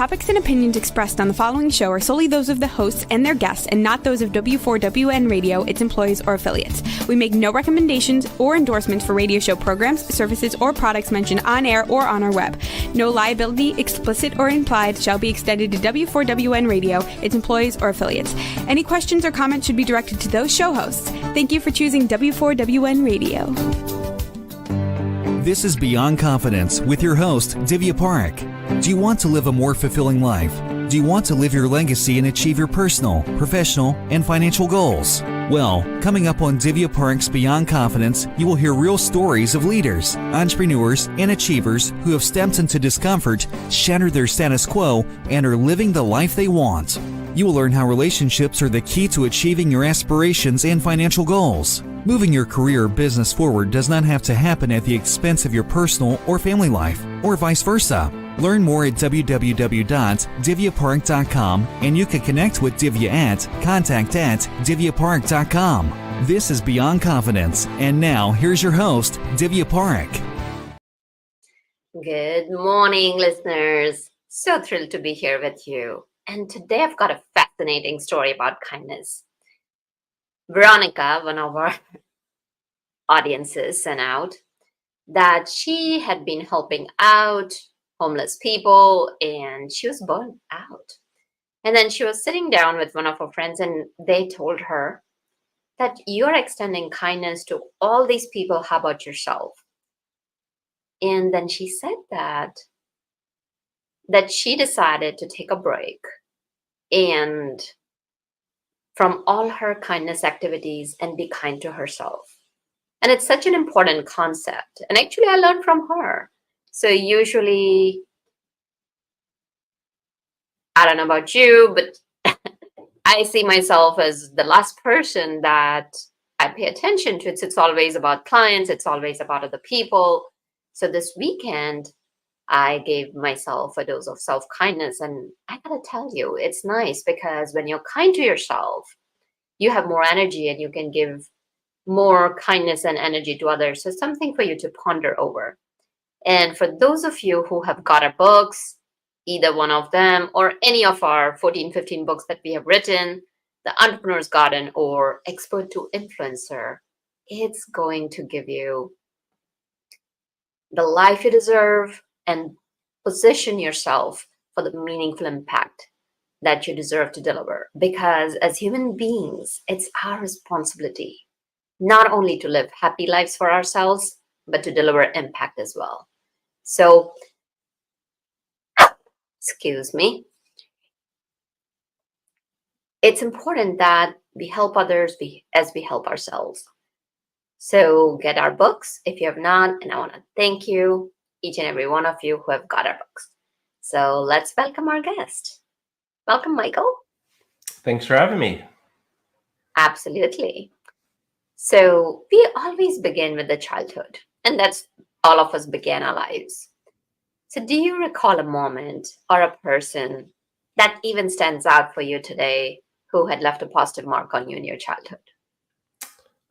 topics and opinions expressed on the following show are solely those of the hosts and their guests and not those of W4WN Radio, its employees, or affiliates. We make no recommendations or endorsements for radio show programs, services, or products mentioned on air or on our web. No liability, explicit or implied, shall be extended to W4WN Radio, its employees, or affiliates. Any questions or comments should be directed to those show hosts. Thank you for choosing W4WN Radio. This is Beyond Confidence with your host, Divya Parekh. Do you want to live a more fulfilling life? Do you want to live your legacy and achieve your personal, professional, and financial goals? Well, coming up on Divya Parekh's Beyond Confidence, you will hear real stories of leaders, entrepreneurs, and achievers who have stepped into discomfort, shattered their status quo, and are living the life they want. You will learn how relationships are the key to achieving your aspirations and financial goals. Moving your career or business forward does not have to happen at the expense of your personal or family life, or vice versa. Learn more at www.divyaparekh.com, and you can connect with Divya at contact@divyaparekh.com. This is Beyond Confidence, and now here's your host, Divya Parekh. Good morning, listeners. So thrilled to be here with you. And today I've got a fascinating story about kindness. Veronica, one of our audiences, sent out that she had been helping out homeless people and she was burned out. And then she was sitting down with one of her friends and they told her that you're extending kindness to all these people. How about yourself? And then she said that she decided to take a break and from all her kindness activities and be kind to herself. And it's such an important concept. And actually, I learned from her. So usually, I don't know about you, but I see myself as the last person that I pay attention to. It's always about clients. It's always about other people. So this weekend, I gave myself a dose of self-kindness. And I gotta tell you, it's nice because when you're kind to yourself, you have more energy and you can give more kindness and energy to others. So it's something for you to ponder over. And for those of you who have got our books, either one of them or any of our 14, 15 books that we have written, The Entrepreneur's Garden or Expert to Influencer, it's going to give you the life you deserve and position yourself for the meaningful impact that you deserve to deliver. Because as human beings, it's our responsibility not only to live happy lives for ourselves, but to deliver impact as well. So, excuse me, it's important that we help others as we help ourselves. So get our books if you have not, and I want to thank you, each and every one of you who have got our books. So let's welcome our guest. Welcome, Michael. Thanks for having me. Absolutely. So we always begin with the childhood, and that's all of us began our lives. So do you recall a moment or a person that even stands out for you today who had left a positive mark on you in your childhood?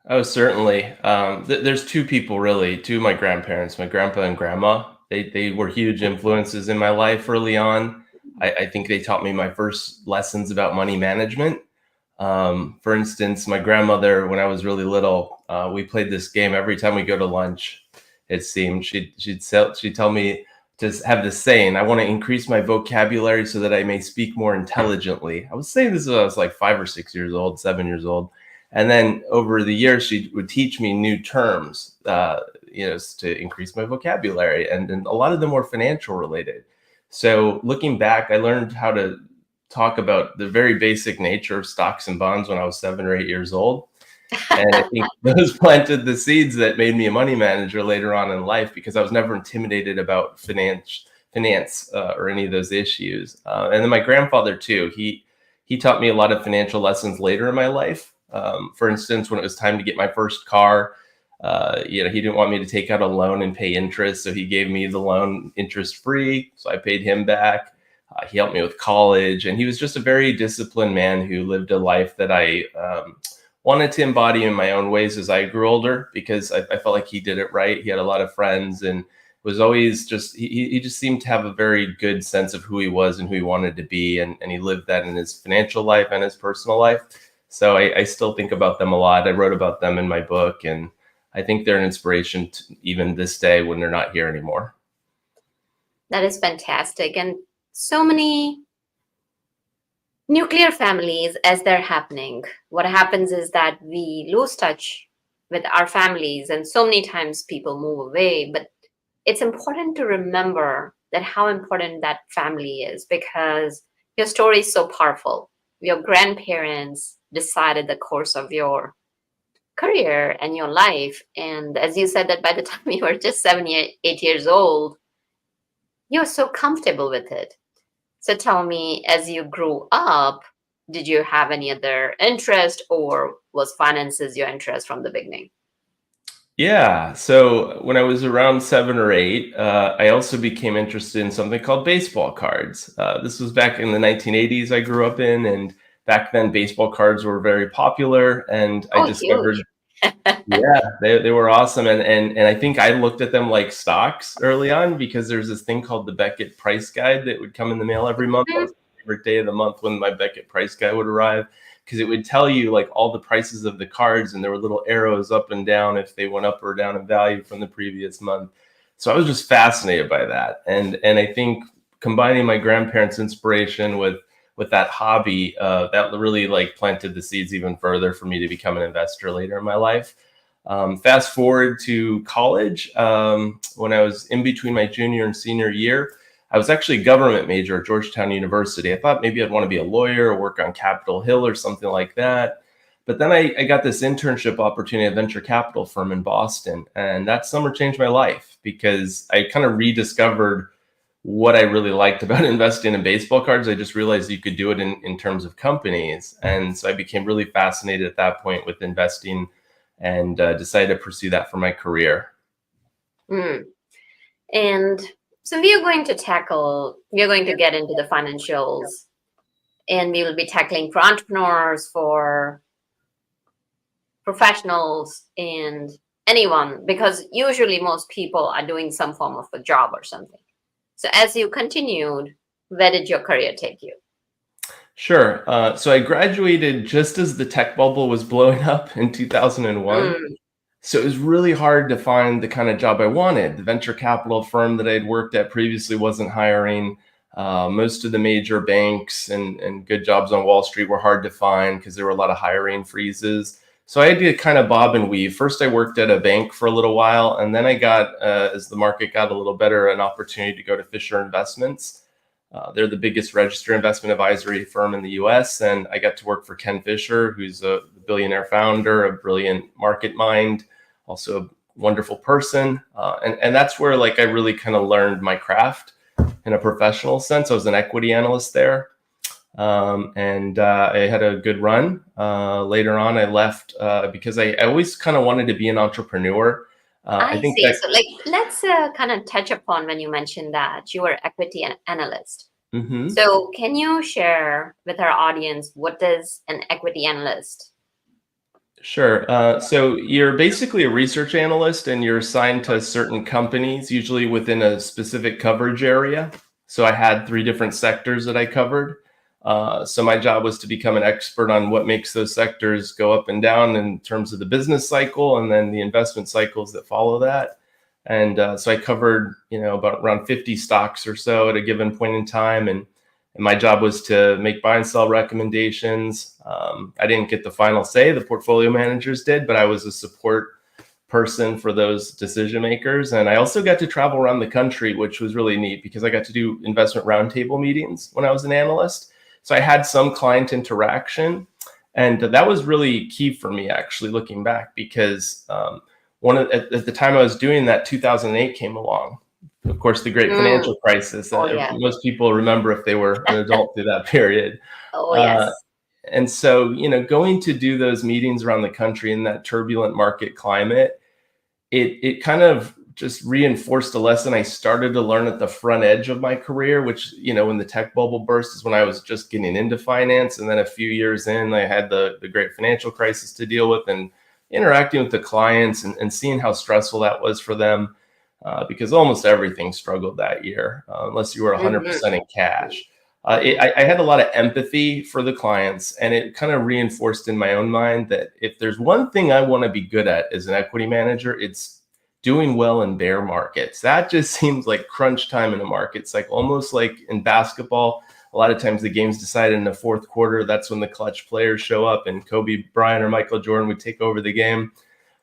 Oh, certainly. There's two people, really, two of my grandparents, my grandpa and grandma. They were huge influences in my life early on. I think they taught me my first lessons about money management. For instance, my grandmother, when I was really little, we played this game every time we go to lunch. It seemed she'd tell me to have this saying, I want to increase my vocabulary so that I may speak more intelligently. I was saying this when I was like 5 or 6 years old, 7 years old. And then over the years, she would teach me new terms, to increase my vocabulary. And a lot of them were financial related. So looking back, I learned how to talk about the very basic nature of stocks and bonds when I was 7 or 8 years old. And I think those planted the seeds that made me a money manager later on in life, because I was never intimidated about finance or any of those issues. And then my grandfather too, he taught me a lot of financial lessons later in my life. For instance, when it was time to get my first car, he didn't want me to take out a loan and pay interest. So he gave me the loan interest free. So I paid him back. He helped me with college, and he was just a very disciplined man who lived a life that I wanted to embody in my own ways as I grew older, because I felt like he did it right. He had a lot of friends and was always just, he just seemed to have a very good sense of who he was and who he wanted to be. And he lived that in his financial life and his personal life. So I still think about them a lot. I wrote about them in my book, and I think they're an inspiration to even this day when they're not here anymore. That is fantastic. And so many nuclear families, as they're happening, what happens is that we lose touch with our families, and so many times people move away. But it's important to remember that how important that family is, because your story is so powerful. Your grandparents decided the course of your career and your life. And as you said, that by the time you were just 8 years old, you're so comfortable with it. So tell me, as you grew up, did you have any other interest, or was finances your interest from the beginning? Yeah. So when I was around 7 or 8, I also became interested in something called baseball cards. This was back in the 1980s I grew up in, and back then baseball cards were very popular, and I discovered, Huge. yeah, they were awesome. And I think I looked at them like stocks early on, because there's this thing called the Beckett Price Guide that would come in the mail every month. That was my favorite day of the month, when my Beckett Price Guide would arrive, because it would tell you like all the prices of the cards, and there were little arrows up and down if they went up or down in value from the previous month. So I was just fascinated by that. And I think combining my grandparents' inspiration with that hobby, that really like planted the seeds even further for me to become an investor later in my life. Fast forward to college, when I was in between my junior and senior year, I was actually a government major at Georgetown University. I thought maybe I'd want to be a lawyer or work on Capitol Hill or something like that. But then I got this internship opportunity at a venture capital firm in Boston. And that summer changed my life, because I kind of rediscovered what I really liked about investing in baseball cards. I just realized you could do it in terms of companies. And so I became really fascinated at that point with investing, and decided to pursue that for my career. And so we are going to get into the financials, and we will be tackling for entrepreneurs, for professionals, and anyone, because usually most people are doing some form of a job or something. So as you continued, where did your career take you? Sure. So I graduated just as the tech bubble was blowing up in 2001. So it was really hard to find the kind of job I wanted. The venture capital firm that I'd worked at previously wasn't hiring. Most of the major banks and good jobs on Wall Street were hard to find, because there were a lot of hiring freezes. So I had to kind of bob and weave. First, I worked at a bank for a little while, and then I got, as the market got a little better, an opportunity to go to Fisher Investments. They're the biggest registered investment advisory firm in the US. And I got to work for Ken Fisher, who's a billionaire founder, a brilliant market mind, also a wonderful person. And that's where like I really kind of learned my craft in a professional sense. I was an equity analyst there. And I had a good run. Later on, I left because I always kind of wanted to be an entrepreneur. I think see. So like, let's kind of touch upon when you mentioned that you were equity analyst. Mm-hmm. So can you share with our audience, what is an equity analyst? Sure. So you're basically a research analyst, and you're assigned to certain companies, usually within a specific coverage area. So I had 3 different sectors that I covered. So my job was to become an expert on what makes those sectors go up and down in terms of the business cycle, and then the investment cycles that follow that. And so I covered, about around 50 stocks or so at a given point in time. And my job was to make buy and sell recommendations. I didn't get the final say, the portfolio managers did, but I was a support person for those decision makers. And I also got to travel around the country, which was really neat, because I got to do investment roundtable meetings when I was an analyst. So I had some client interaction, and that was really key for me, actually, looking back, because at the time I was doing that, 2008 came along. Of course, the great financial crisis. Most people remember if they were an adult through that period. Oh, yes. And so, going to do those meetings around the country in that turbulent market climate, it kind of just reinforced a lesson I started to learn at the front edge of my career, which, when the tech bubble burst is when I was just getting into finance. And then a few years in, I had the great financial crisis to deal with, and interacting with the clients and seeing how stressful that was for them. because almost everything struggled that year, unless you were 100% in cash. I had a lot of empathy for the clients, and it kind of reinforced in my own mind that if there's one thing I want to be good at as an equity manager, it's doing well in bear markets. That just seems like crunch time in a market. It's like almost like in basketball. A lot of times the game's decided in the fourth quarter. That's when the clutch players show up, and Kobe Bryant or Michael Jordan would take over the game.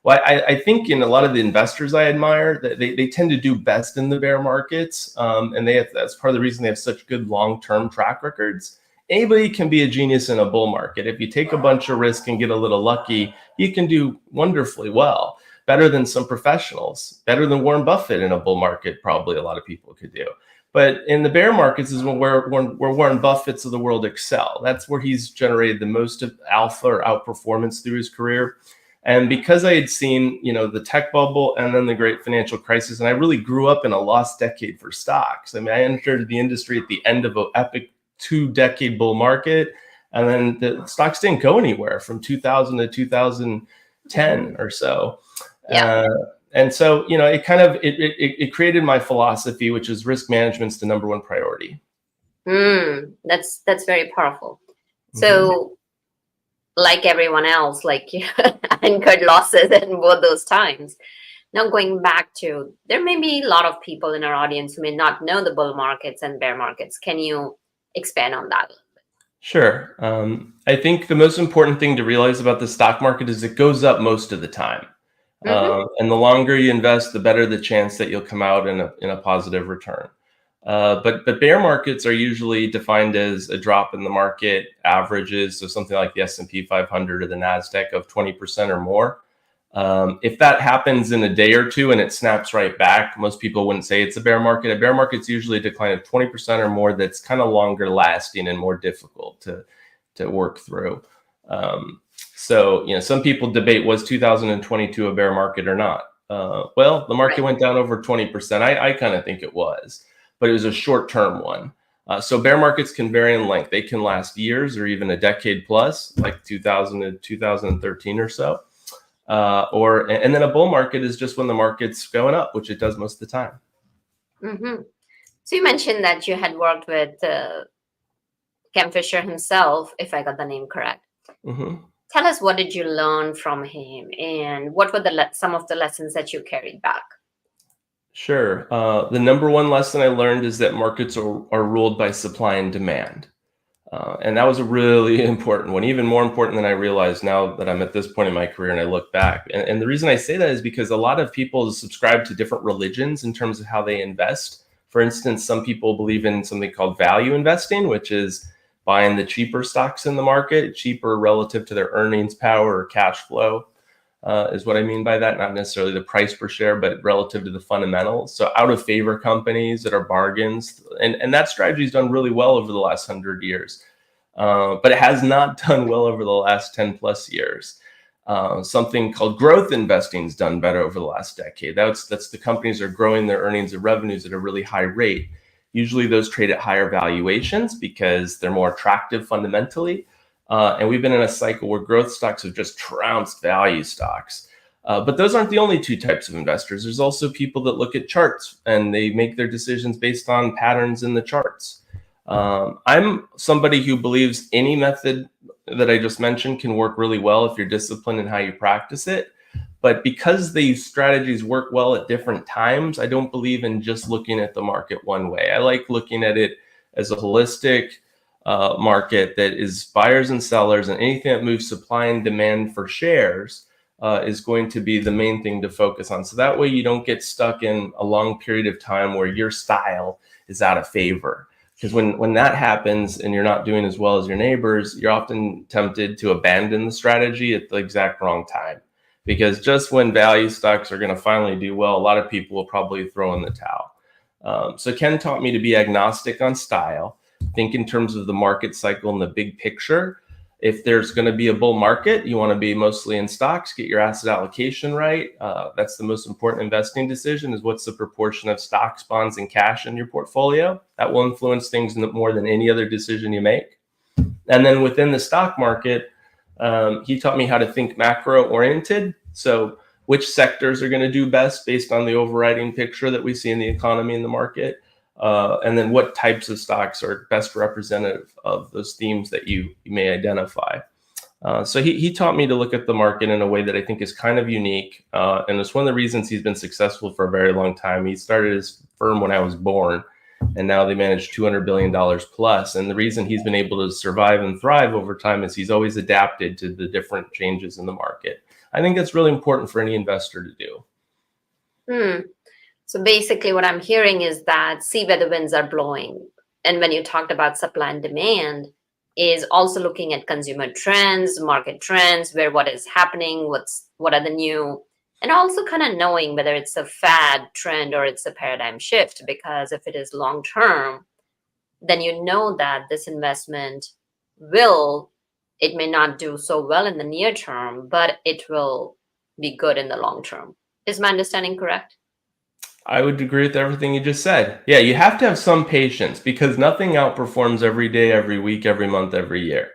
Well, I think in a lot of the investors I admire, that they tend to do best in the bear markets, and that's part of the reason they have such good long-term track records. Anybody can be a genius in a bull market. If you take a bunch of risk and get a little lucky, you can do wonderfully well, better than some professionals, better than Warren Buffett in a bull market, probably a lot of people could do. But in the bear markets is where Warren Buffett's of the world excel. That's where he's generated the most of alpha or outperformance through his career. And because I had seen, the tech bubble and then the great financial crisis, and I really grew up in a lost decade for stocks. I mean, I entered the industry at the end of an epic 2-decade bull market, and then the stocks didn't go anywhere from 2000 to 2010 or so. Yeah. And so, it kind of, it created my philosophy, which is risk management's the number one priority. That's very powerful. So, like everyone else, I incurred losses in both those times. Now, going back to, there may be a lot of people in our audience who may not know the bull markets and bear markets. Can you expand on that? Sure. I think the most important thing to realize about the stock market is it goes up most of the time. And the longer you invest, the better the chance that you'll come out in a positive return. But bear markets are usually defined as a drop in the market averages, so something like the S&P 500 or the NASDAQ of 20% or more. If that happens in a day or two and it snaps right back, most people wouldn't say it's a bear market. A bear market's usually a decline of 20% or more that's kind of longer lasting and more difficult to work through. So, some people debate, was 2022 a bear market or not? Well, the market went down over 20%. I kind of think it was, but it was a short-term one. So bear markets can vary in length. They can last years or even a decade plus, like 2000 to 2013 or so. And then a bull market is just when the market's going up, which it does most of the time. So you mentioned that you had worked with Cam Fisher himself, if I got the name correct. Tell us, what did you learn from him, and what were some of the lessons that you carried back? Sure. The number one lesson I learned is that markets are ruled by supply and demand. And that was a really important one, even more important than I realize now that I'm at this point in my career and I look back. And the reason I say that is because a lot of people subscribe to different religions in terms of how they invest. For instance, some people believe in something called value investing, which is buying the cheaper stocks in the market, cheaper relative to their earnings power or cash flow. Is what I mean by that. Not necessarily the price per share, but relative to the fundamentals. So out of favor companies that are bargains. And that strategy has done really well over the last 100 years. But it has not done well over the last 10 plus years. Something called growth investing has done better over the last decade. That's the companies are growing their earnings and revenues at a really high rate. Usually those trade at higher valuations because they're more attractive fundamentally. And we've been in a cycle where growth stocks have just trounced value stocks. But those aren't the only two types of investors. There's also people that look at charts and they make their decisions based on patterns in the charts. I'm somebody who believes any method that I just mentioned can work really well if you're disciplined in how you practice it. But because these strategies work well at different times, I don't believe in just looking at the market one way. I like looking at it as a holistic market that is buyers and sellers, and anything that moves supply and demand for shares is going to be the main thing to focus on. So that way you don't get stuck in a long period of time where your style is out of favor. Because when that happens and you're not doing as well as your neighbors, you're often tempted to abandon the strategy at the exact wrong time. Because just when value stocks are going to finally do well, a lot of people will probably throw in the towel. So Ken taught me to be agnostic on style, think in terms of the market cycle and the big picture. If there's going to be a bull market, you want to be mostly in stocks, get your asset allocation right. That's the most important investing decision, is what's the proportion of stocks, bonds, and cash in your portfolio. That will influence things more than any other decision you make. And then within the stock market, he taught me how to think macro oriented. So which sectors are going to do best based on the overriding picture that we see in the economy and the market, and then what types of stocks are best representative of those themes that you may identify. So he taught me to look at the market in a way that I think is kind of unique. And it's one of the reasons he's been successful for a very long time. He started his firm when I was born, and now they manage $200 billion plus. And the reason he's been able to survive and thrive over time is he's always adapted to the different changes in the market. I think that's really important for any investor to do. So basically what I'm hearing is that see where the winds are blowing. And when you talked about supply and demand, is also looking at consumer trends, market trends, where what is happening, what are the new, and also kind of knowing whether it's a fad trend or it's a paradigm shift. Because if it is long term, then you know that this investment it may not do so well in the near term, but it will be good in the long term. Is my understanding correct? I would agree with everything you just said. Yeah, you have to have some patience because nothing outperforms every day, every week, every month, every year.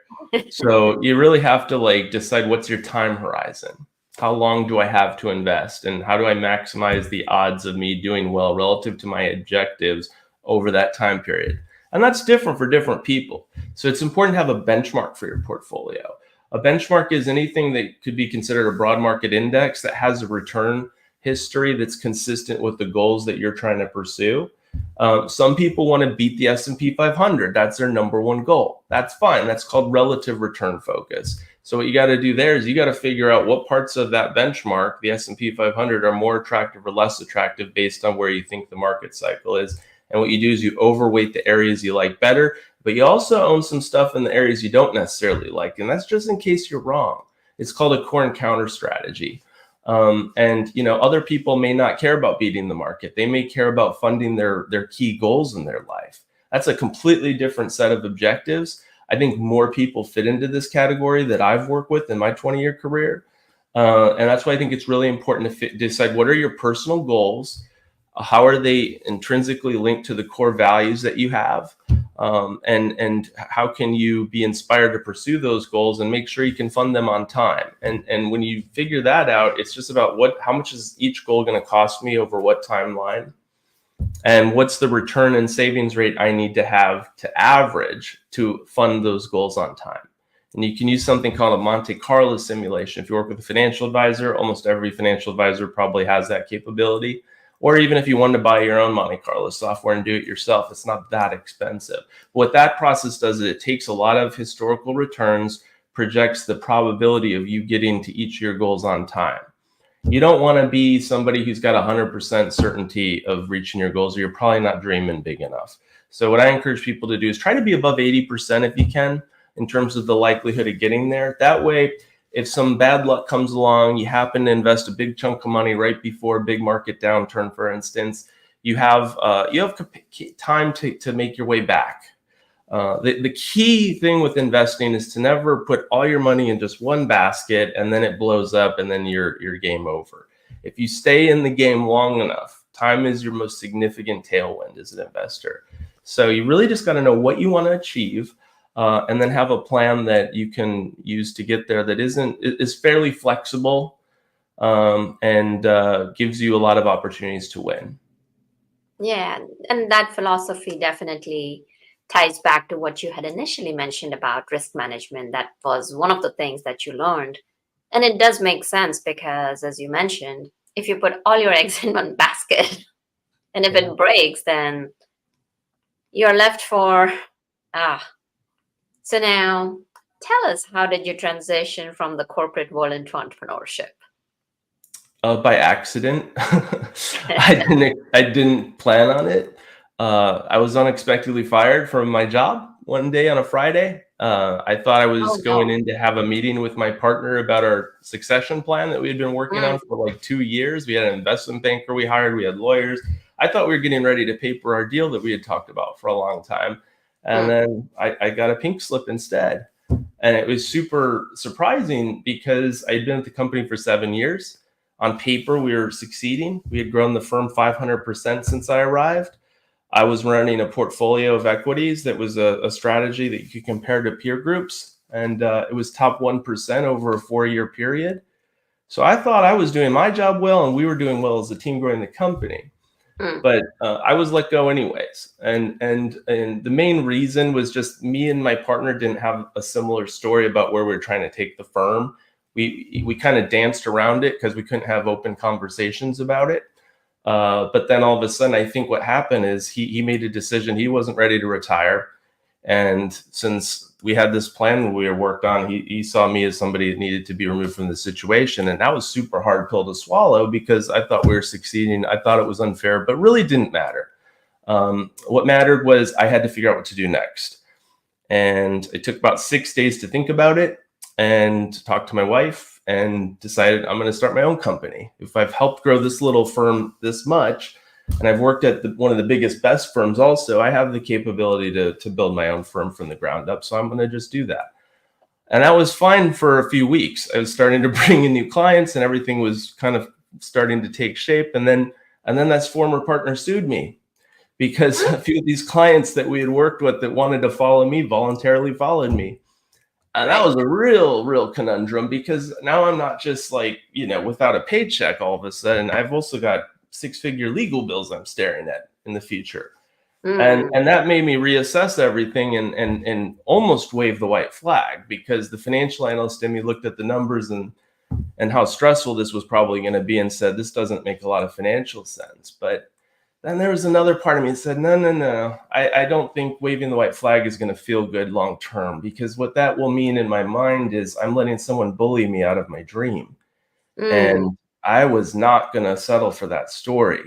So you really have to decide what's your time horizon. How long do I have to invest, and how do I maximize the odds of me doing well relative to my objectives over that time period? And that's different for different people. So it's important to have a benchmark for your portfolio. A benchmark is anything that could be considered a broad market index that has a return history that's consistent with the goals that you're trying to pursue. Some people want to beat the S&P 500. That's their number one goal. That's fine. That's called relative return focus. So what you got to do there is you got to figure out what parts of that benchmark, the S&P 500, are more attractive or less attractive based on where you think the market cycle is. And what you do is you overweight the areas you like better, but you also own some stuff in the areas you don't necessarily like. And that's just in case you're wrong. It's called a core and counter strategy. And other people may not care about beating the market. They may care about funding their key goals in their life. That's a completely different set of objectives. I think more people fit into this category that I've worked with in my 20-year career. And that's why I think it's really important to decide what are your personal goals, how are they intrinsically linked to the core values that you have, and how can you be inspired to pursue those goals and make sure you can fund them on time. And when you figure that out, it's just about how much is each goal going to cost me over what timeline, and what's the return and savings rate I need to have to average to fund those goals on time. And you can use something called a Monte Carlo simulation. If you work with a financial advisor, almost every financial advisor probably has that capability. Or even if you wanted to buy your own Monte Carlo software and do it yourself, it's not that expensive. What that process does is it takes a lot of historical returns, projects the probability of you getting to each of your goals on time. You don't want to be somebody who's got 100% certainty of reaching your goals, or you're probably not dreaming big enough. So what I encourage people to do is try to be above 80% if you can, in terms of the likelihood of getting there. That way, if some bad luck comes along, you happen to invest a big chunk of money right before a big market downturn, for instance, you have time to make your way back. The key thing with investing is to never put all your money in just one basket and then it blows up and then you're game over. If you stay in the game long enough, time is your most significant tailwind as an investor. So you really just got to know what you want to achieve. And then have a plan that you can use to get there that is fairly flexible, and gives you a lot of opportunities to win. Yeah, and that philosophy definitely ties back to what you had initially mentioned about risk management. That was one of the things that you learned. And it does make sense because, as you mentioned, if you put all your eggs in one basket and if it breaks, then you're left for So now tell us, how did you transition from the corporate world into entrepreneurship? By accident. I didn't plan on it. I was unexpectedly fired from my job one day on a Friday. I thought I was going in to have a meeting with my partner about our succession plan that we had been working on for like 2 years. We had an investment banker we hired. We had lawyers. I thought we were getting ready to paper our deal that we had talked about for a long time. And then I got a pink slip instead. And it was super surprising because I'd been at the company for 7 years. On paper, we were succeeding. We had grown the firm 500% since I arrived. I was running a portfolio of equities that was a strategy that you could compare to peer groups. And it was top 1% over a 4-year period. So I thought I was doing my job well, and we were doing well as a team growing the company. But I was let go anyways, and the main reason was just me and my partner didn't have a similar story about where we were trying to take the firm. We kind of danced around it because we couldn't have open conversations about it. But then all of a sudden, I think what happened is he made a decision. He wasn't ready to retire, and since we had this plan we were worked on, he saw me as somebody that needed to be removed from the situation. And that was super hard pill to swallow because I thought we were succeeding. I thought it was unfair, but really didn't matter. What mattered was I had to figure out what to do next. And it took about 6 days to think about it and talk to my wife and decided I'm going to start my own company. If I've helped grow this little firm this much, and I've worked at one of the biggest, best firms also, I have the capability to build my own firm from the ground up. So I'm going to just do that. And that was fine for a few weeks. I was starting to bring in new clients and everything was kind of starting to take shape. And then that former partner sued me because a few of these clients that we had worked with that wanted to follow me voluntarily followed me. And that was a real conundrum because now I'm not just like, without a paycheck all of a sudden. I've also got 6-figure legal bills I'm staring at in the future. And that made me reassess everything and almost wave the white flag, because the financial analyst in me looked at the numbers and how stressful this was probably going to be and said, this doesn't make a lot of financial sense. But then there was another part of me that said, no. I don't think waving the white flag is going to feel good long term, because what that will mean in my mind is I'm letting someone bully me out of my dream. And I was not going to settle for that story.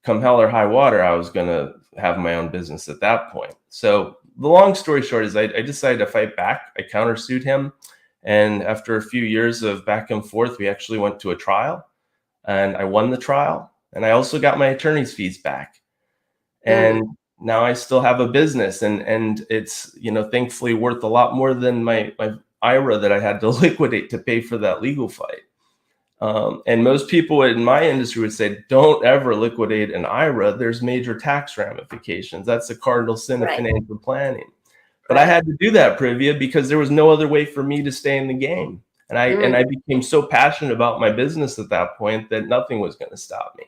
Come hell or high water, I was going to have my own business at that point. So the long story short is I decided to fight back. I countersued him. And after a few years of back and forth, we actually went to a trial and I won the trial. And I also got my attorney's fees back. And now I still have a business, and it's, thankfully worth a lot more than my IRA that I had to liquidate to pay for that legal fight. And most people in my industry would say, don't ever liquidate an IRA. There's major tax ramifications. That's the cardinal sin of financial planning. But I had to do that, Privia, because there was no other way for me to stay in the game. And I became so passionate about my business at that point that nothing was going to stop me.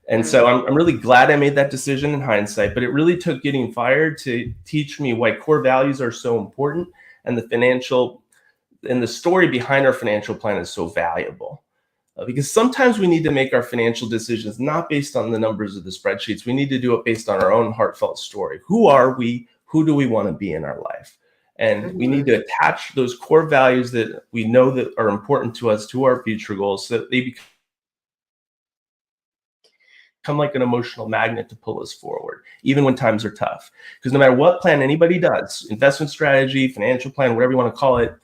And so I'm really glad I made that decision in hindsight, but it really took getting fired to teach me why core values are so important, and the story behind our financial plan is so valuable. Because sometimes we need to make our financial decisions not based on the numbers of the spreadsheets. We need to do it based on our own heartfelt story. Who are we? Who do we want to be in our life? And we need to attach those core values that we know that are important to us to our future goals, so that they become like an emotional magnet to pull us forward, even when times are tough. Because no matter what plan anybody does, investment strategy, financial plan, whatever you want to call it,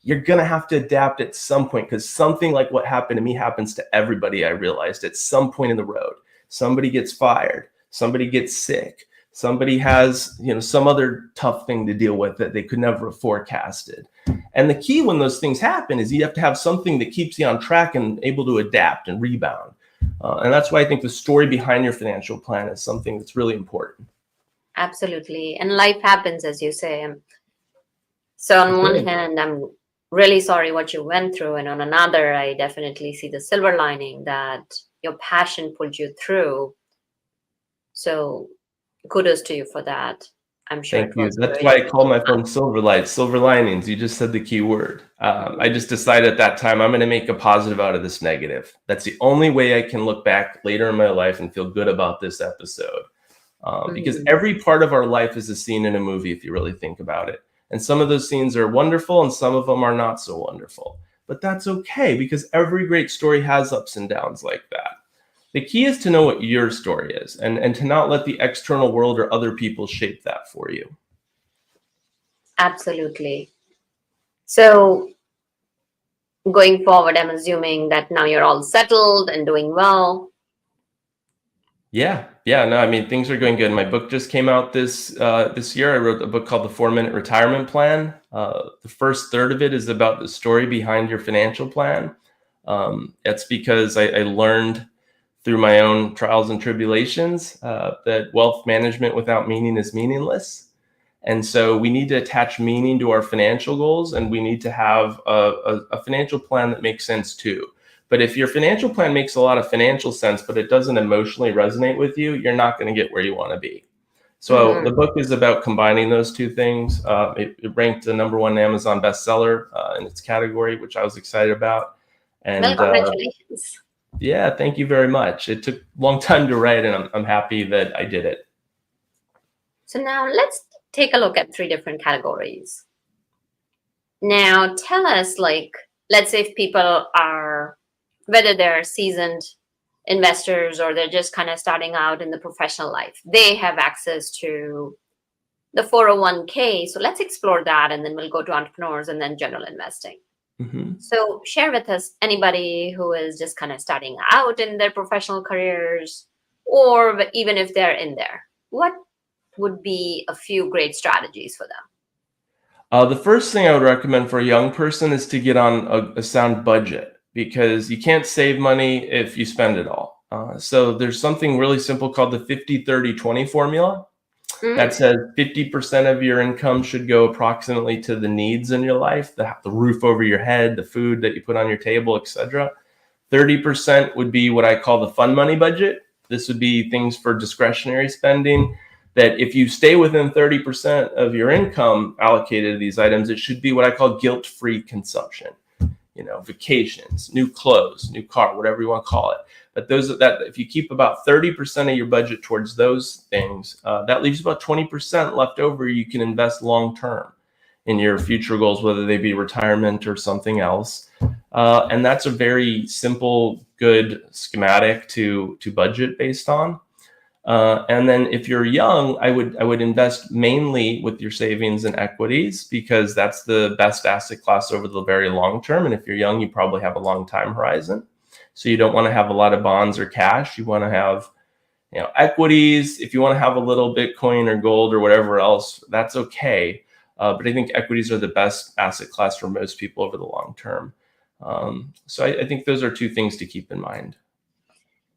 you're going to have to adapt at some point, because something like what happened to me happens to everybody. I realized at some point in the road, somebody gets fired, somebody gets sick, somebody has, some other tough thing to deal with that they could never have forecasted. And the key when those things happen is you have to have something that keeps you on track and able to adapt and rebound. And that's why I think the story behind your financial plan is something that's really important. Absolutely. And life happens, as you say. So on one hand, I'm really sorry what you went through. And on another, I definitely see the silver lining that your passion pulled you through. So kudos to you for that. I'm sure. Thank you. That's why I call my firm Silverlight, silver linings. You just said the key word. I just decided at that time, I'm going to make a positive out of this negative. That's the only way I can look back later in my life and feel good about this episode. Because every part of our life is a scene in a movie, if you really think about it. And some of those scenes are wonderful and some of them are not so wonderful. But that's okay, because every great story has ups and downs like that. The key is to know what your story is and to not let the external world or other people shape that for you. Absolutely. So going forward, I'm assuming that now you're all settled and doing well. Yeah. No, I mean, things are going good. My book just came out this year. I wrote a book called The 4-Minute Retirement Plan. The first third of it is about the story behind your financial plan. It's because I learned through my own trials and tribulations that wealth management without meaning is meaningless. And so we need to attach meaning to our financial goals, and we need to have a financial plan that makes sense too. But if your financial plan makes a lot of financial sense, but it doesn't emotionally resonate with you, you're not going to get where you want to be. So the book is about combining those two things. It ranked the #1 Amazon bestseller in its category, which I was excited about. And Well, congratulations. yeah, thank you very much. It took a long time to write, and I'm happy that I did it. So now let's take a look at 3 different categories. Now tell us, like, let's say if people are, whether they're seasoned investors or they're just kind of starting out in the professional life, they have access to the 401k. So let's explore that, and then we'll go to entrepreneurs and then general investing. So share with us anybody who is just kind of starting out in their professional careers, or even if they're in there, what would be a few great strategies for them? The first thing I would recommend for a young person is to get on a sound budget, because you can't save money if you spend it all. So there's something really simple called the 50-30-20 formula that says 50% of your income should go approximately to the needs in your life, the roof over your head, the food that you put on your table, etc. 30% would be what I call the fun money budget. This would be things for discretionary spending, that if you stay within 30% of your income allocated to these items, it should be what I call guilt-free consumption. Vacations, new clothes, new car, whatever you want to call it. But if you keep about 30% of your budget towards those things, that leaves about 20% left over you can invest long-term in your future goals, whether they be retirement or something else. And that's a very simple, good schematic to budget based on. And then if you're young, I would invest mainly with your savings and equities, because that's the best asset class over the very long term. And if you're young, you probably have a long time horizon. So you don't want to have a lot of bonds or cash. You want to have, equities. If you want to have a little Bitcoin or gold or whatever else, that's okay. But I think equities are the best asset class for most people over the long term. So I think those are 2 things to keep in mind.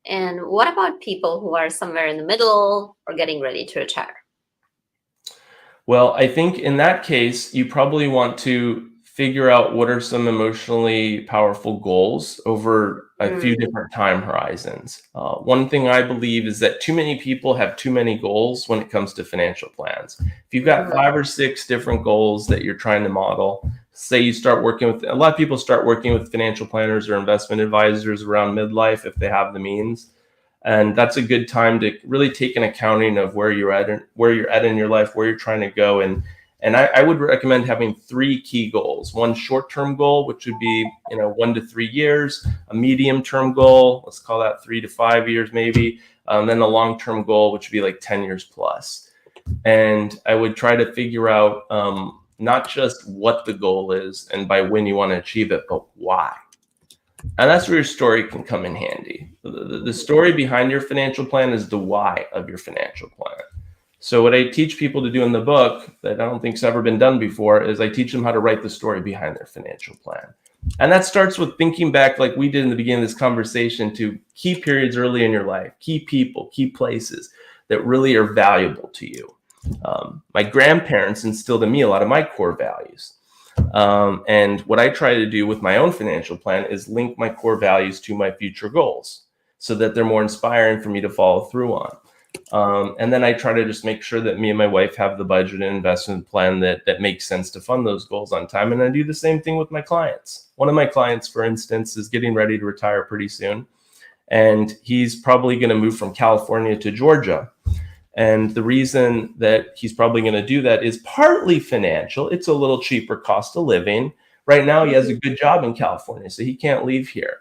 And what about people who are somewhere in the middle or getting ready to retire? Well, I think in that case, you probably want to figure out what are some emotionally powerful goals over a few different time horizons. One thing I believe is that too many people have too many goals when it comes to financial plans. If you've got 5 or 6 different goals that you're trying to model, say you start working with, a lot of people start working with financial planners or investment advisors around midlife if they have the means. And that's a good time to really take an accounting of where you're at in your life, where you're trying to go. And I would recommend having 3 key goals. One short-term goal, which would be 1 to 3 years, a medium-term goal, let's call that 3 to 5 years maybe, then a long-term goal, which would be like 10 years plus. And I would try to figure out not just what the goal is and by when you want to achieve it, but why. And that's where your story can come in handy. The story behind your financial plan is the why of your financial plan. So what I teach people to do in the book that I don't think's ever been done before is I teach them how to write the story behind their financial plan. And that starts with thinking back, like we did in the beginning of this conversation, to key periods early in your life, key people, key places that really are valuable to you. My grandparents instilled in me a lot of my core values. And what I try to do with my own financial plan is link my core values to my future goals so that they're more inspiring for me to follow through on. And then I try to just make sure that me and my wife have the budget and investment plan that makes sense to fund those goals on time. And I do the same thing with my clients. One of my clients, for instance, is getting ready to retire pretty soon. And he's probably going to move from California to Georgia. And the reason that he's probably going to do that is partly financial. It's a little cheaper cost of living. Right now, he has a good job in California, so he can't leave here.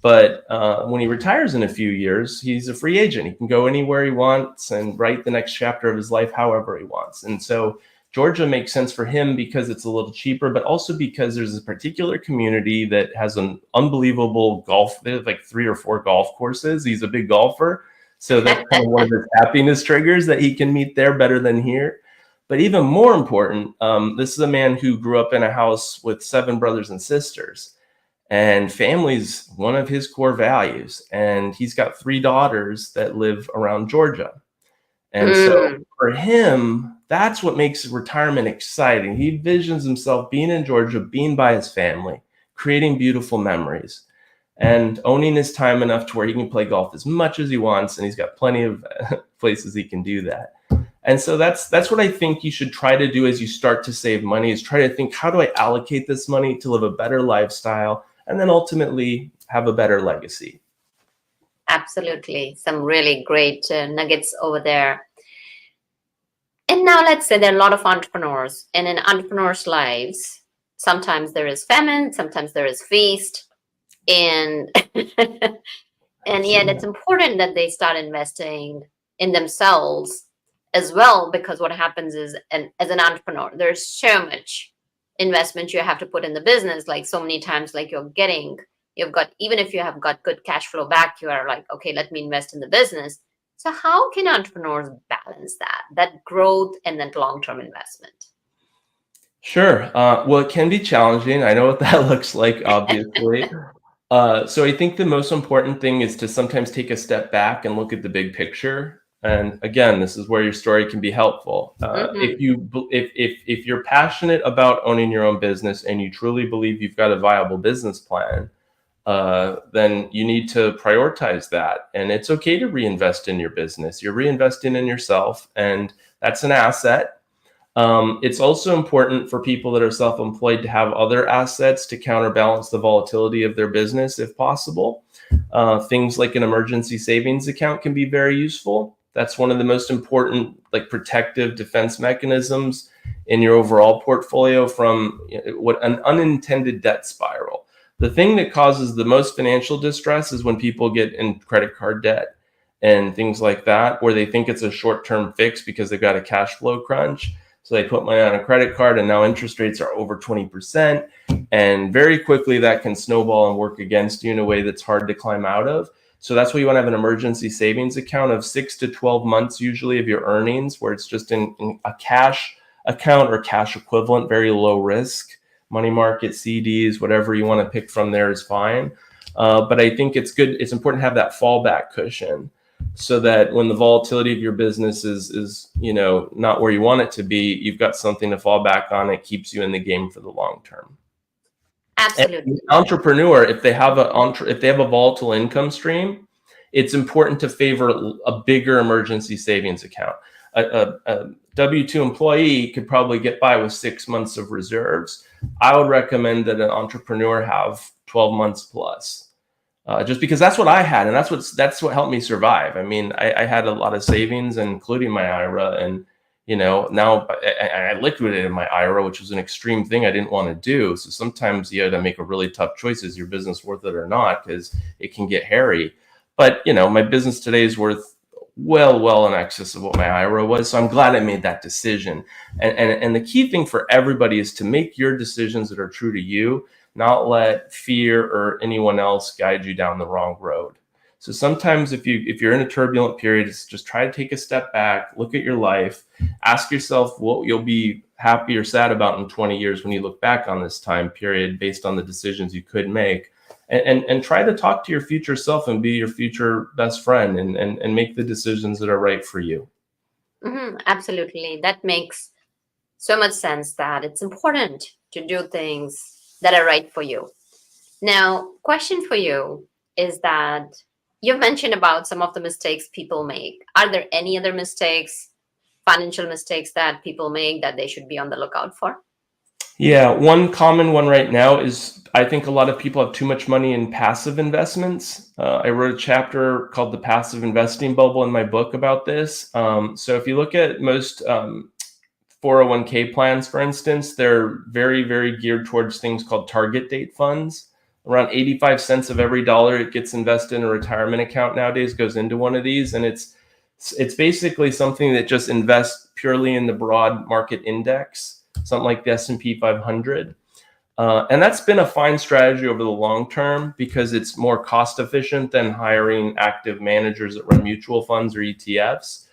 But when he retires in a few years, he's a free agent. He can go anywhere he wants and write the next chapter of his life however he wants. And so Georgia makes sense for him because it's a little cheaper, but also because there's a particular community that has an unbelievable golf. They have like 3 or 4 golf courses. He's a big golfer. So that's kind of one of his happiness triggers, that he can meet there better than here. But even more important, this is a man who grew up in a house with 7 brothers and sisters. And family's one of his core values. And he's got 3 daughters that live around Georgia. And so for him, that's what makes retirement exciting. He envisions himself being in Georgia, being by his family, creating beautiful memories. and owning his time enough to where he can play golf as much as he wants, and he's got plenty of places he can do that. And so that's what I think you should try to do as you start to save money, is try to think, how do I allocate this money to live a better lifestyle and then ultimately have a better legacy? Absolutely. Some really great nuggets over there. And now let's say there are a lot of entrepreneurs, and in entrepreneurs' lives, sometimes there is famine, sometimes there is feast. And and yet it's important that they start investing in themselves as well, because what happens is, as an entrepreneur, there's so much investment you have to put in the business. Like so many times, like you've got, even if you have got good cash flow back, you are like, okay, let me invest in the business. So how can entrepreneurs balance that growth and that long-term investment? Sure. Well, it can be challenging. I know what that looks like, obviously. So I think the most important thing is to sometimes take a step back and look at the big picture. And again, this is where your story can be helpful. If you're passionate about owning your own business and you truly believe you've got a viable business plan, then you need to prioritize that. And it's okay to reinvest in your business. You're reinvesting in yourself, and that's an asset. It's also important for people that are self-employed to have other assets to counterbalance the volatility of their business if possible. Things like an emergency savings account can be very useful. That's one of the most important, like, protective defense mechanisms in your overall portfolio from what an unintended debt spiral. The thing that causes the most financial distress is when people get in credit card debt and things like that, where they think it's a short-term fix because they've got a cash flow crunch. So they put money on a credit card, and now interest rates are over 20%. And very quickly that can snowball and work against you in a way that's hard to climb out of. So that's why you want to have an emergency savings account of 6 to 12 months usually of your earnings, where it's just in a cash account or cash equivalent, very low risk. Money market, CDs, whatever you want to pick from there is fine. But I think it's important to have that fallback cushion, so that when the volatility of your business is not where you want it to be, you've got something to fall back on. It keeps you in the game for the long term. Absolutely. And the entrepreneur, if they have a volatile income stream, it's important to favor a bigger emergency savings account. A W-2 employee could probably get by with 6 months of reserves. I would recommend that an entrepreneur have 12 months plus, just because that's what I had, and that's what helped me survive. I mean, I had a lot of savings, including my IRA, and now I liquidated my IRA, which was an extreme thing I didn't want to do. So sometimes you have to make a really tough choice: is your business worth it or not? Because it can get hairy. But my business today is worth well in excess of what my IRA was. So I'm glad I made that decision. And the key thing for everybody is to make your decisions that are true to you, not let fear or anyone else guide you down the wrong road. So sometimes if you're in a turbulent period, it's just try to take a step back, look at your life, ask yourself what you'll be happy or sad about in 20 years when you look back on this time period based on the decisions you could make. And try to talk to your future self and be your future best friend and make the decisions that are right for you. Absolutely. That makes so much sense, that it's important to do things that are right for you. Now, question for you is that you've mentioned about some of the mistakes people make. Are there any other mistakes, financial mistakes, that people make that they should be on the lookout for? Yeah, one common one right now is I think a lot of people have too much money in passive investments. I wrote a chapter called The Passive Investing Bubble in my book about this. So if you look at most 401k plans, for instance, they're very, very geared towards things called target date funds. Around 85 cents of every dollar it gets invested in a retirement account nowadays goes into one of these. And it's basically something that just invests purely in the broad market index, something like the S&P 500. And that's been a fine strategy over the long term because it's more cost efficient than hiring active managers that run mutual funds or ETFs.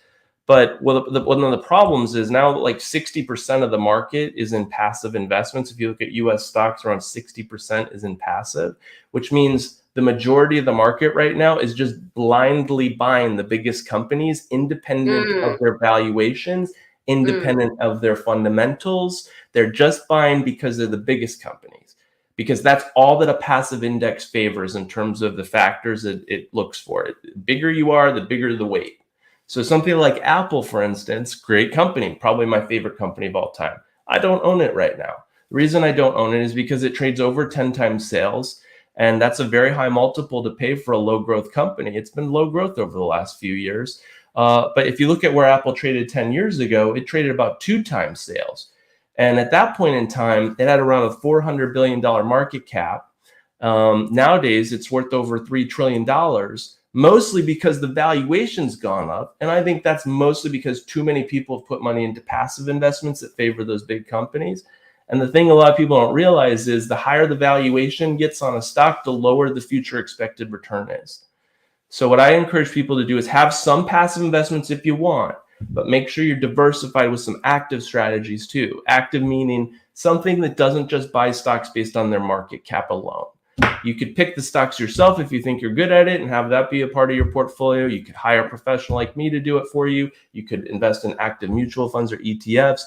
But one of the problems is now like 60% of the market is in passive investments. If you look at US stocks, around 60% is in passive, which means the majority of the market right now is just blindly buying the biggest companies, independent of their valuations, independent of their fundamentals. They're just buying because they're the biggest companies. because that's all that a passive index favors in terms of the factors that it looks for. The bigger you are, the bigger the weight. So something like Apple, for instance, great company, probably my favorite company of all time. I don't own it right now. The reason I don't own it is because it trades over 10 times sales, and that's a very high multiple to pay for a low growth company. It's been low growth over the last few years. But if you look at where Apple traded 10 years ago, it traded about 2 times sales. And at that point in time, it had around a $400 billion market cap. Nowadays, it's worth over $3 trillion, mostly because the valuation's gone up. And I think that's mostly because too many people have put money into passive investments that favor those big companies. And the thing a lot of people don't realize is the higher the valuation gets on a stock, the lower the future expected return is. So what I encourage people to do is have some passive investments if you want, but make sure you're diversified with some active strategies too. Active meaning something that doesn't just buy stocks based on their market cap alone. You could pick the stocks yourself if you think you're good at it and have that be a part of your portfolio. You could hire a professional like me to do it for you. You could invest in active mutual funds or ETFs.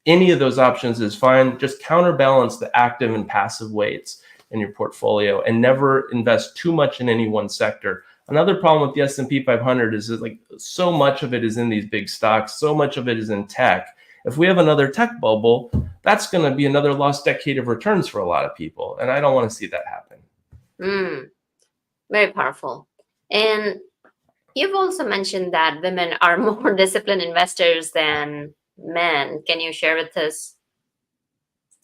Any of those options is fine. Just counterbalance the active and passive weights in your portfolio and never invest too much in any one sector. Another problem with the S&P 500 is that like so much of it is in these big stocks, so much of it is in tech. If we have another tech bubble, that's going to be another lost decade of returns for a lot of people, and I don't want to see that happen. Very powerful. And you've also mentioned that women are more disciplined investors than men. Can you share with us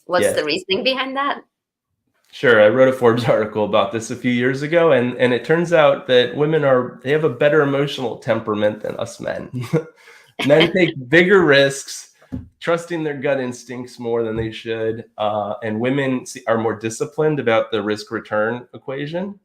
what's the reasoning behind that? Sure. I wrote a Forbes article about this a few years ago, and it turns out that women they have a better emotional temperament than us men. Men take bigger risks, trusting their gut instincts more than they should, and women are more disciplined about the risk-return equation.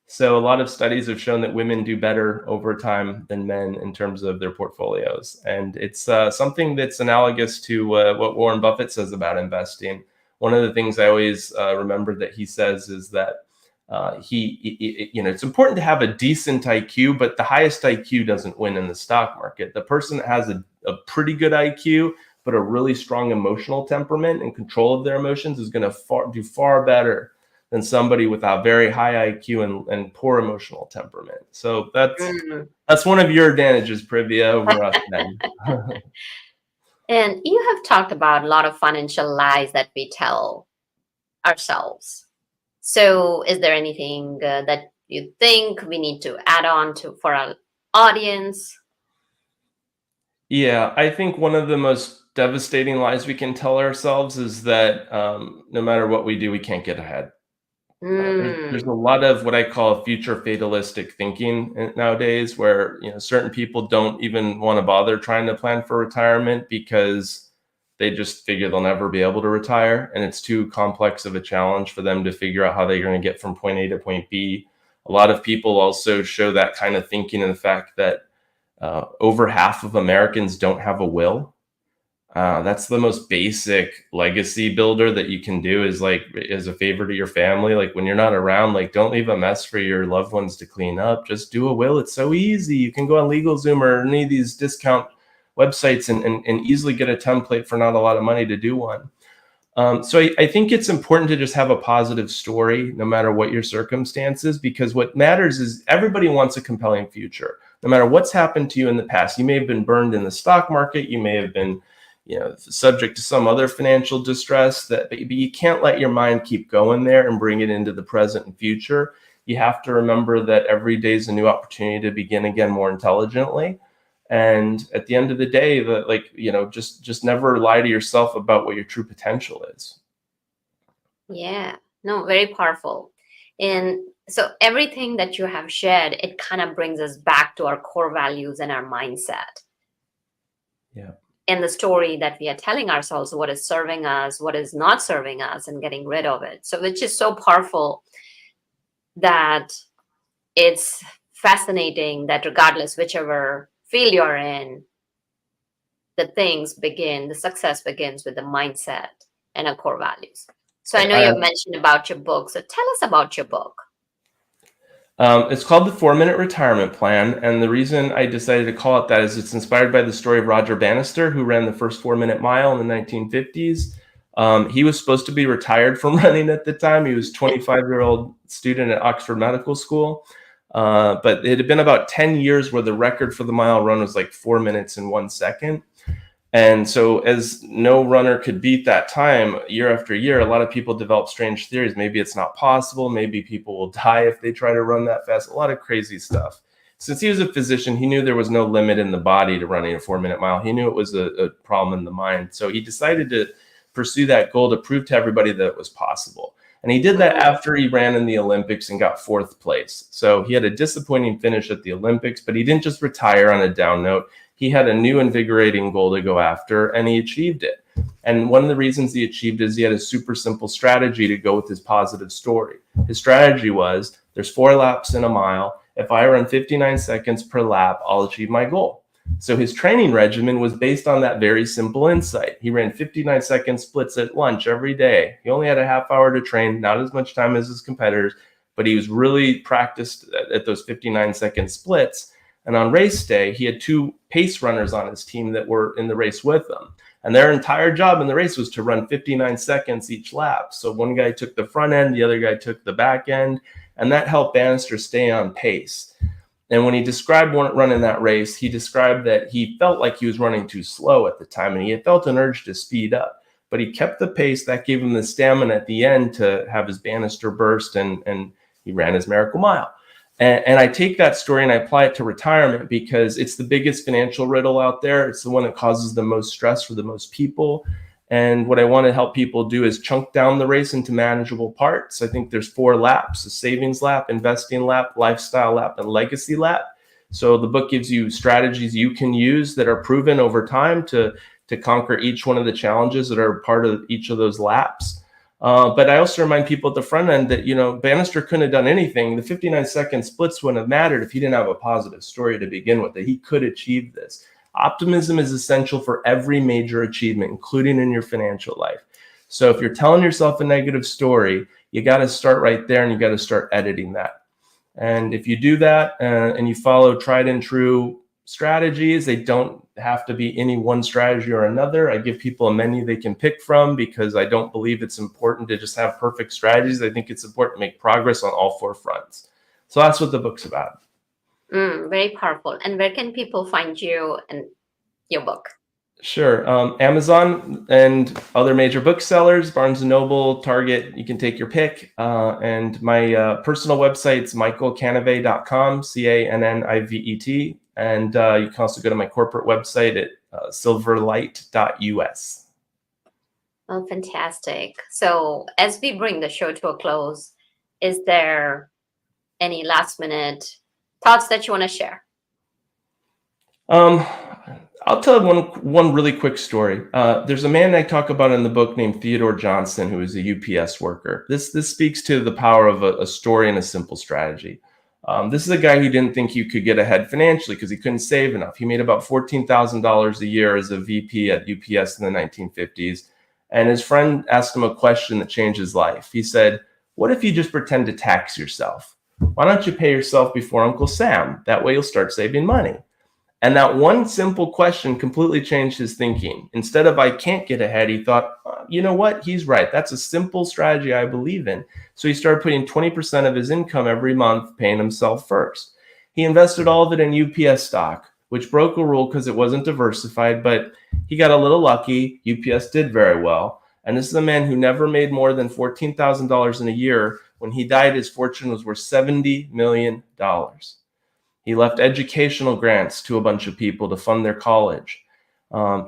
So a lot of studies have shown that women do better over time than men in terms of their portfolios, and it's something that's analogous to what Warren Buffett says about investing. One of the things I always remember that he says is that it's important to have a decent IQ, but the highest IQ doesn't win in the stock market. The person that has a pretty good IQ, but a really strong emotional temperament and control of their emotions is going to do far better than somebody with a very high IQ and poor emotional temperament. So that's one of your advantages, Privya, over us men. And you have talked about a lot of financial lies that we tell ourselves. So is there anything that you think we need to add on to for our audience? Yeah, I think one of the most devastating lies we can tell ourselves is that no matter what we do, we can't get ahead. There's a lot of what I call future fatalistic thinking nowadays, where certain people don't even want to bother trying to plan for retirement because they just figure they'll never be able to retire, and it's too complex of a challenge for them to figure out how they're going to get from point A to point B. A lot of people also show that kind of thinking in the fact that over half of Americans don't have a will. That's the most basic legacy builder that you can do, is like as a favor to your family. Like when you're not around, like don't leave a mess for your loved ones to clean up. Just do a will. It's so easy. You can go on LegalZoom or any of these discount websites and easily get a template for not a lot of money to do one. So I think it's important to just have a positive story no matter what your circumstances, because what matters is everybody wants a compelling future. No matter what's happened to you in the past, you may have been burned in the stock market, you may have been subject to some other financial distress, but you can't let your mind keep going there and bring it into the present and future. You have to remember that every day is a new opportunity to begin again more intelligently. And at the end of the day, just never lie to yourself about what your true potential is. Yeah, no, very powerful. And so everything that you have shared, it kind of brings us back to our core values and our mindset. Yeah. And the story that we are telling ourselves, what is serving us, what is not serving us, and getting rid of it. So which is so powerful that it's fascinating that regardless whichever field you're in, the success begins with the mindset and our core values. So I know you've mentioned about your book. So tell us about your book. It's called The 4-Minute Retirement Plan. And the reason I decided to call it that is it's inspired by the story of Roger Bannister, who ran the first 4-minute mile in the 1950s. He was supposed to be retired from running at the time. He was a 25-year-old student at Oxford Medical School. But it had been about 10 years where the record for the mile run was like 4 minutes and 1 second. And so as no runner could beat that time year after year, a lot of people develop strange theories. Maybe it's not possible. Maybe people will die if they try to run that fast. A lot of crazy stuff. Since he was a physician, he knew there was no limit in the body to running a 4-minute mile. He knew it was a problem in the mind. So he decided to pursue that goal to prove to everybody that it was possible. And he did that after he ran in the Olympics and got 4th place. So he had a disappointing finish at the Olympics, but he didn't just retire on a down note. He had a new invigorating goal to go after, and he achieved it. And one of the reasons he achieved is he had a super simple strategy to go with his positive story. His strategy was, there's 4 laps in a mile. If I run 59 seconds per lap, I'll achieve my goal. So his training regimen was based on that very simple insight. He ran 59-second splits at lunch every day. He only had a half hour to train, not as much time as his competitors, but he was really practiced at those 59-second splits. And on race day, he had 2 pace runners on his team that were in the race with him. And their entire job in the race was to run 59 seconds each lap. So one guy took the front end, the other guy took the back end, and that helped Bannister stay on pace. And when he described running that race, he described that he felt like he was running too slow at the time, and he had felt an urge to speed up. But he kept the pace. That gave him the stamina at the end to have his Bannister burst, and he ran his miracle mile. And I take that story and I apply it to retirement because it's the biggest financial riddle out there. It's the one that causes the most stress for the most people. And what I want to help people do is chunk down the race into manageable parts. I think there's 4 laps: a savings lap, investing lap, lifestyle lap, and legacy lap. So the book gives you strategies you can use that are proven over time to conquer each one of the challenges that are part of each of those laps. But I also remind people at the front end that, Bannister couldn't have done anything. The 59-second splits wouldn't have mattered if he didn't have a positive story to begin with, that he could achieve this. Optimism is essential for every major achievement, including in your financial life. So if you're telling yourself a negative story, you got to start right there, and you got to start editing that. And if you do that and you follow tried and true strategies, they don't have to be any one strategy or another. I give people a menu they can pick from because I don't believe it's important to just have perfect strategies. I think it's important to make progress on all 4 fronts. So that's what the book's about. Very powerful. And where can people find you and your book? Sure. Amazon and other major booksellers, Barnes & Noble, Target, you can take your pick. And my personal website's michaelcannivet.com, Cannivet. And you can also go to my corporate website at silverlight.us. Oh, fantastic. So as we bring the show to a close, is there any last minute thoughts that you want to share? I'll tell one really quick story. There's a man I talk about in the book named Theodore Johnson, who is a UPS worker. This speaks to the power of a story and a simple strategy. This is a guy who didn't think you could get ahead financially because he couldn't save enough. He made about $14,000 a year as a VP at UPS in the 1950s. And his friend asked him a question that changed his life. He said, "What if you just pretend to tax yourself? Why don't you pay yourself before Uncle Sam? That way you'll start saving money." And that one simple question completely changed his thinking. Instead of "I can't get ahead," he thought, you know what? He's right. That's a simple strategy I believe in. So he started putting 20% of his income every month, paying himself first. He invested all of it in UPS stock, which broke a rule because it wasn't diversified, but he got a little lucky. UPS did very well. And this is a man who never made more than $14,000 in a year. When he died, his fortune was worth $70 million. He left educational grants to a bunch of people to fund their college.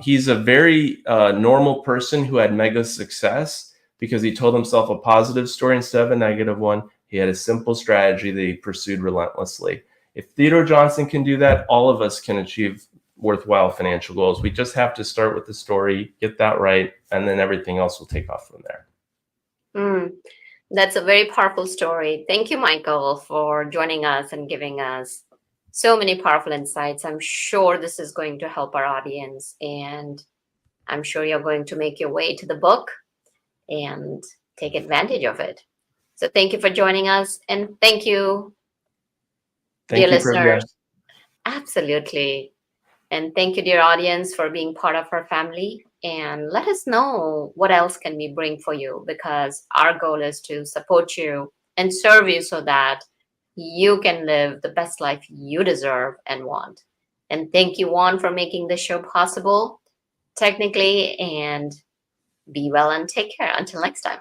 He's a very normal person who had mega success because he told himself a positive story instead of a negative one. He had a simple strategy that he pursued relentlessly. If Theodore Johnson can do that, all of us can achieve worthwhile financial goals. We just have to start with the story, get that right, and then everything else will take off from there. That's a very powerful story. Thank you, Michael, for joining us and giving us so many powerful insights. I'm sure this is going to help our audience, and I'm sure you're going to make your way to the book and take advantage of it. So thank you for joining us, and thank you, dear listeners. Absolutely. And thank you, dear audience, for being part of our family. and let us know what else can we bring for you, because our goal is to support you and serve you so that you can live the best life you deserve and want. And thank you, Juan, for making this show possible technically, and be well and take care. Until next time.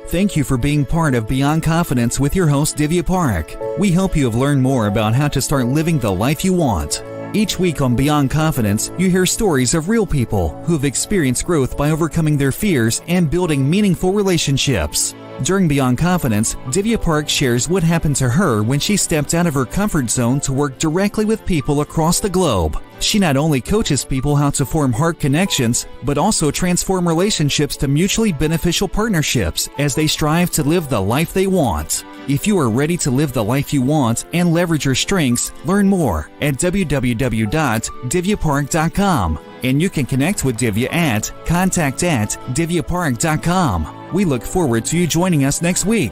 Thank you for being part of Beyond Confidence with your host, Divya Parekh. We hope you have learned more about how to start living the life you want. Each week on Beyond Confidence, you hear stories of real people who have experienced growth by overcoming their fears and building meaningful relationships. During Beyond Confidence, Divya Parekh shares what happened to her when she stepped out of her comfort zone to work directly with people across the globe. She not only coaches people how to form heart connections, but also transform relationships to mutually beneficial partnerships as they strive to live the life they want. If you are ready to live the life you want and leverage your strengths, learn more at www.divyaparekh.com. And you can connect with Divya at contact@divyaparekh.com. We look forward to you joining us next week.